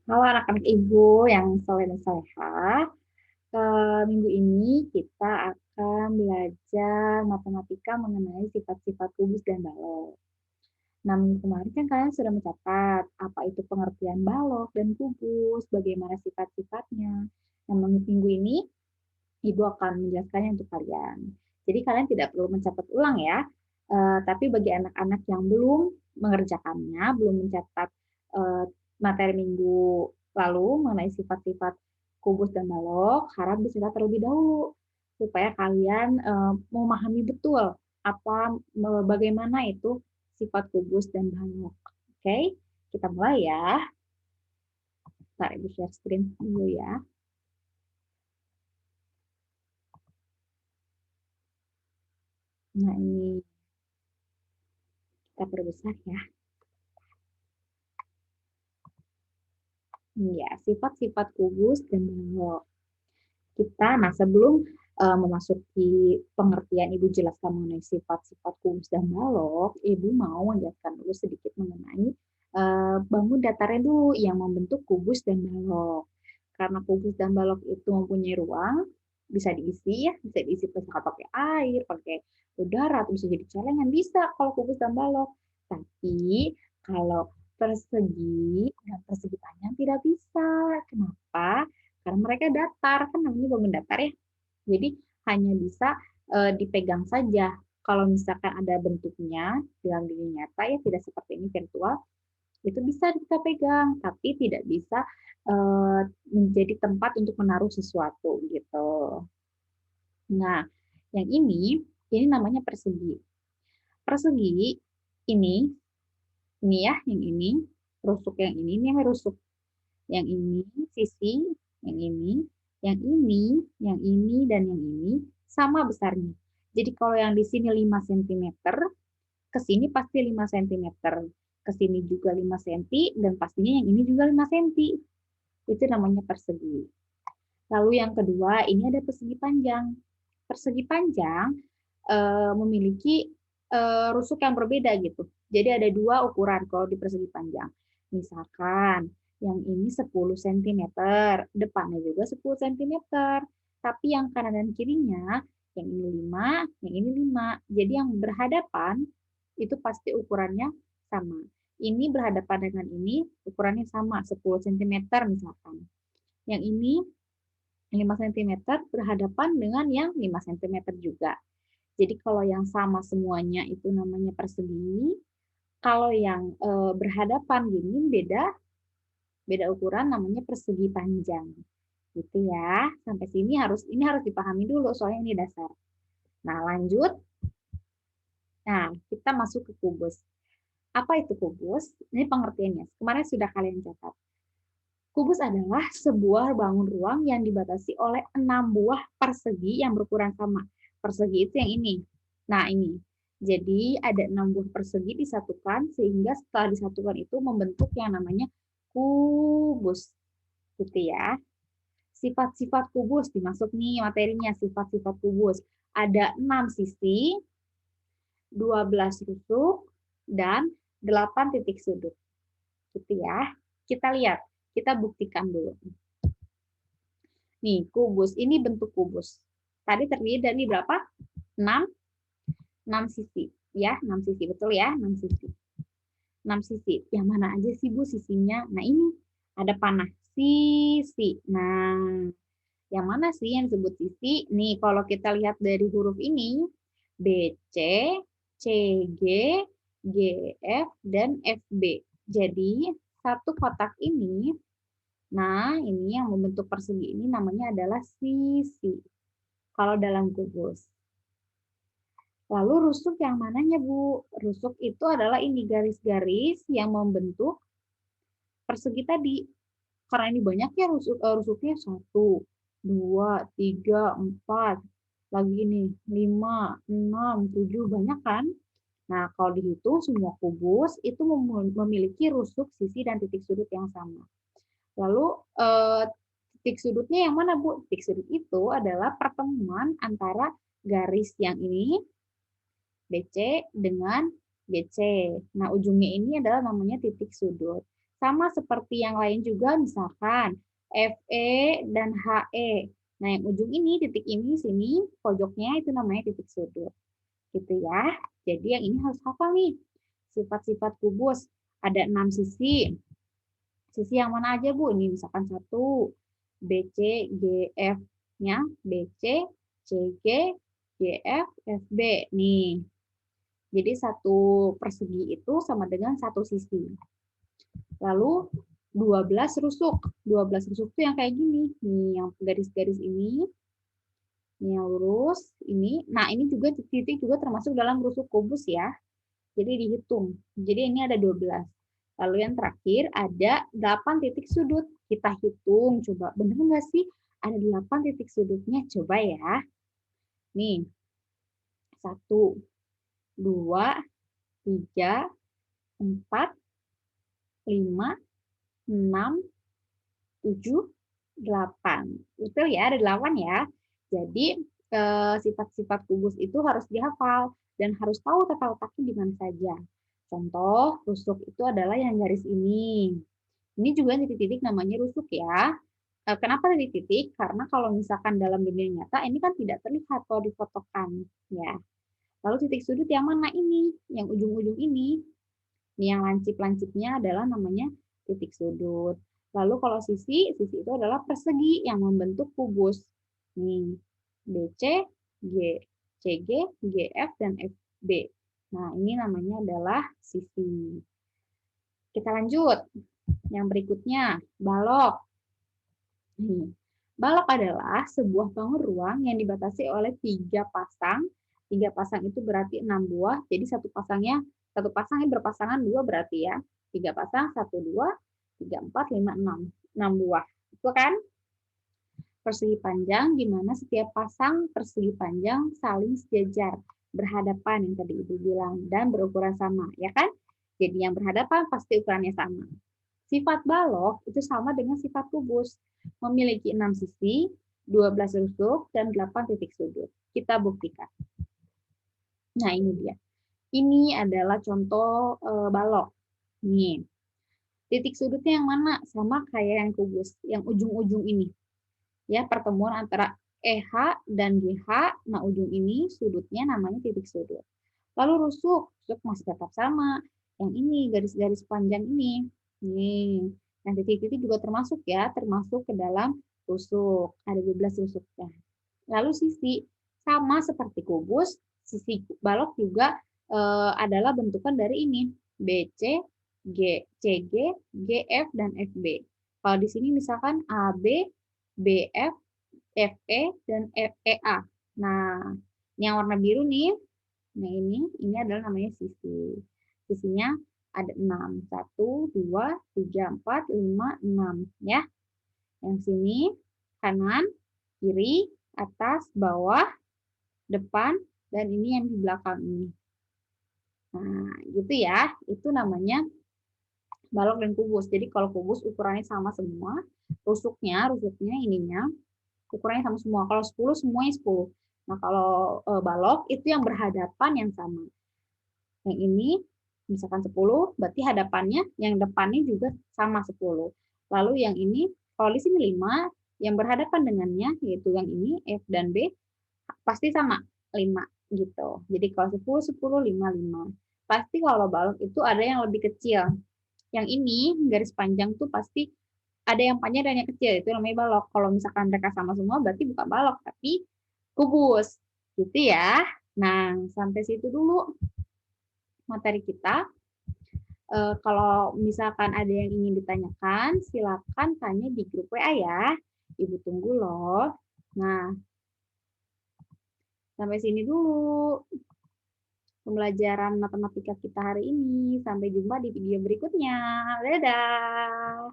Halo anak-anak ibu yang soleh dan solehah. Minggu ini kita akan belajar matematika mengenai sifat-sifat kubus dan balok. Nah, minggu kemarin kan kalian sudah mencatat apa itu pengertian balok dan kubus, bagaimana sifat-sifatnya. Nah, minggu ini ibu akan menjelaskannya untuk kalian. Jadi kalian tidak perlu mencatat ulang ya. Tapi bagi anak-anak yang belum mengerjakannya, belum mencatat eh, materi minggu lalu mengenai sifat-sifat kubus dan balok, harap dicatat terlebih dahulu supaya kalian memahami betul bagaimana itu sifat kubus dan balok. Oke, kita mulai ya. Ntar ibu share screen dulu ya. Nah ini kita perbesar ya. Ya, sifat-sifat kubus dan balok. Nah sebelum memasuki pengertian Ibu jelaskan mengenai sifat-sifat kubus dan balok, Ibu mau menjelaskan dulu sedikit mengenai bangun datarnya dulu yang membentuk kubus dan balok. Karena kubus dan balok itu mempunyai ruang, bisa diisi ya, bisa diisi pakai air, pakai udara, atau bisa jadi celengan, bisa kalau kubus dan balok. Tapi kalau persegi dan persegi panjang tidak bisa. Kenapa? Karena mereka datar, kan namanya bangun datar ya. Jadi hanya bisa dipegang saja. Kalau misalkan ada bentuknya dalam dunia nyata ya tidak seperti ini virtual, itu bisa kita pegang, tapi tidak bisa menjadi tempat untuk menaruh sesuatu gitu. Nah, yang ini namanya persegi. Persegi ini ya, yang ini rusuk ini rusuk. Yang ini sisi, yang ini, yang ini, yang ini, dan yang ini sama besarnya. Jadi kalau yang di sini 5 cm, ke sini pasti 5 cm. Ke sini juga 5 cm, dan pastinya yang ini juga 5 cm. Itu namanya persegi. Lalu yang kedua, ini ada persegi panjang. Persegi panjang memiliki rusuk yang berbeda gitu. Jadi ada dua ukuran kalau di persegi panjang. Misalkan yang ini 10 cm, depannya juga 10 cm. Tapi yang kanan dan kirinya, yang ini 5, yang ini 5. Jadi yang berhadapan itu pasti ukurannya sama. Ini berhadapan dengan ini, ukurannya sama, 10 cm misalkan. Yang ini 5 cm berhadapan dengan yang 5 cm juga. Jadi kalau yang sama semuanya itu namanya persegi. Kalau yang berhadapan gini beda ukuran namanya persegi panjang. Gitu ya. Sampai sini ini harus dipahami dulu soalnya ini dasar. Nah, lanjut. Nah, kita masuk ke kubus. Apa itu kubus? Ini pengertiannya. Kemarin sudah kalian catat. Kubus adalah sebuah bangun ruang yang dibatasi oleh 6 buah persegi yang berukuran sama. Persegi itu yang ini. Nah, ini. Jadi ada 6 buah persegi disatukan sehingga setelah disatukan itu membentuk yang namanya kubus. Gitu ya. Sifat-sifat kubus dimasuk nih materinya sifat-sifat kubus. Ada 6 sisi, 12 rusuk, dan 8 titik sudut. Gitu ya. Kita lihat, kita buktikan dulu. Nih, kubus. Ini bentuk kubus. Tadi terdiri dari berapa? 6, 6 sisi. Ya, 6 sisi. Betul ya? 6 sisi. 6 sisi. Yang mana aja sih, Bu, sisinya? Nah, ini ada panah. Sisi. Nah, yang mana sih yang disebut sisi? Nih, kalau kita lihat dari huruf ini, BC, CG, GF, dan FB. Jadi, satu kotak ini, nah ini yang membentuk persegi ini namanya adalah sisi. Kalau dalam kubus. Lalu rusuk yang mananya, Bu? Rusuk itu adalah ini garis-garis yang membentuk persegi tadi. Karena ini banyak ya rusuknya 1, 2, 3, 4. Lagi ini 5, 6, 7. Banyak kan? Nah, kalau dihitung semua kubus itu memiliki rusuk, sisi, dan titik sudut yang sama. Lalu titik sudutnya yang mana, Bu? Titik sudut itu adalah pertemuan antara garis yang ini BC dengan BC. Nah, ujungnya ini adalah namanya titik sudut. Sama seperti yang lain juga, misalkan FE dan HE. Nah, yang ujung ini, titik ini, sini, pojoknya itu namanya titik sudut. Gitu ya. Jadi yang ini harus hafal nih. Sifat-sifat kubus. Ada 6 sisi. Sisi yang mana aja, Bu? Ini misalkan 1, BC, GF-nya, BC, CG, GF, FB. Nih, jadi satu persegi itu sama dengan satu sisi. Lalu 12 rusuk. 12 rusuk itu yang kayak gini. Nih, yang garis-garis ini. Ini yang lurus. Ini. Nah, ini juga titik-titik juga termasuk dalam rusuk kubus ya. Jadi dihitung. Jadi ini ada 12. Lalu yang terakhir ada 8 titik sudut. Kita hitung. Coba, bener nggak sih? Ada 8 titik sudutnya. Coba ya. Nih. 1, 2, 3, 4, 5, 6, 7, 8. Betul ya, ada 8 ya. Jadi, sifat-sifat kubus itu harus dihafal dan harus tahu tata letaknya di mana saja. Contoh, rusuk itu adalah yang garis ini. Ini juga titik-titik namanya rusuk ya. Kenapa titik-titik? Karena kalau misalkan dalam dunia nyata, ini kan tidak terlihat kalau difotokan. Ya. Lalu titik sudut yang mana ini? Yang ujung-ujung ini. Ini yang lancip-lancipnya adalah namanya titik sudut. Lalu kalau sisi itu adalah persegi yang membentuk kubus. Nih, BC, CG, GF, dan FB. Nah, ini namanya adalah sisi. Kita lanjut. Yang berikutnya, balok. Nih, balok adalah sebuah bangun ruang yang dibatasi oleh 3 pasang. 3 pasang itu berarti 6 buah. Jadi satu pasangnya berpasangan 2 berarti ya. 3 pasang, 1, 2, 3, 4, 5, 6. 6 buah. Itu kan persegi panjang, di mana setiap pasang persegi panjang saling sejajar, berhadapan yang tadi Ibu bilang, dan berukuran sama, ya kan? Jadi yang berhadapan pasti ukurannya sama. Sifat balok itu sama dengan sifat kubus, memiliki 6 sisi, 12 rusuk, dan 8 titik sudut. Kita buktikan. Nah, ini dia. Ini adalah contoh balok. Nih, titik sudutnya yang mana? Sama kayak yang kubus, yang ujung-ujung ini. Ya, pertemuan antara EH dan GH, nah ujung ini sudutnya namanya titik sudut. Lalu rusuk masih tetap sama. Yang ini, garis-garis panjang ini. Nih, nah titik-titik juga termasuk ya, termasuk ke dalam rusuk. Ada 12 rusuknya. Lalu sisi, sama seperti kubus, sisi balok juga adalah bentukan dari ini. BC, CG, GF, dan FB. Kalau di sini misalkan AB, BF, FE, dan EA. Nah, ini yang warna biru nih. Nah, ini adalah namanya sisi. Sisinya ada 6. 1, 2, 3, 4, 5, 6. Ya. Yang sini, kanan, kiri, atas, bawah, depan, dan ini yang di belakang ini. Nah, gitu ya. Itu namanya balok dan kubus. Jadi kalau kubus ukurannya sama semua, rusuknya ininya, ukurannya sama semua. Kalau 10 semuanya 10. Nah, kalau balok itu yang berhadapan yang sama. Yang ini misalkan 10, berarti hadapannya yang depannya juga sama 10. Lalu yang ini kalau di sini 5, yang berhadapan dengannya yaitu yang ini F dan B pasti sama 5 gitu. Jadi kalau 10 10 5 5. Pasti kalau balok itu ada yang lebih kecil. Yang ini garis panjang tuh pasti ada yang panjang dan yang kecil, itu namanya balok. Kalau misalkan mereka sama semua berarti bukan balok, tapi kubus. Gitu ya. Nah, sampai situ dulu materi kita. Kalau misalkan ada yang ingin ditanyakan, silakan tanya di grup WA ya. Ibu tunggu loh. Nah, sampai sini dulu pembelajaran matematika kita hari ini. Sampai jumpa di video berikutnya. Dadah!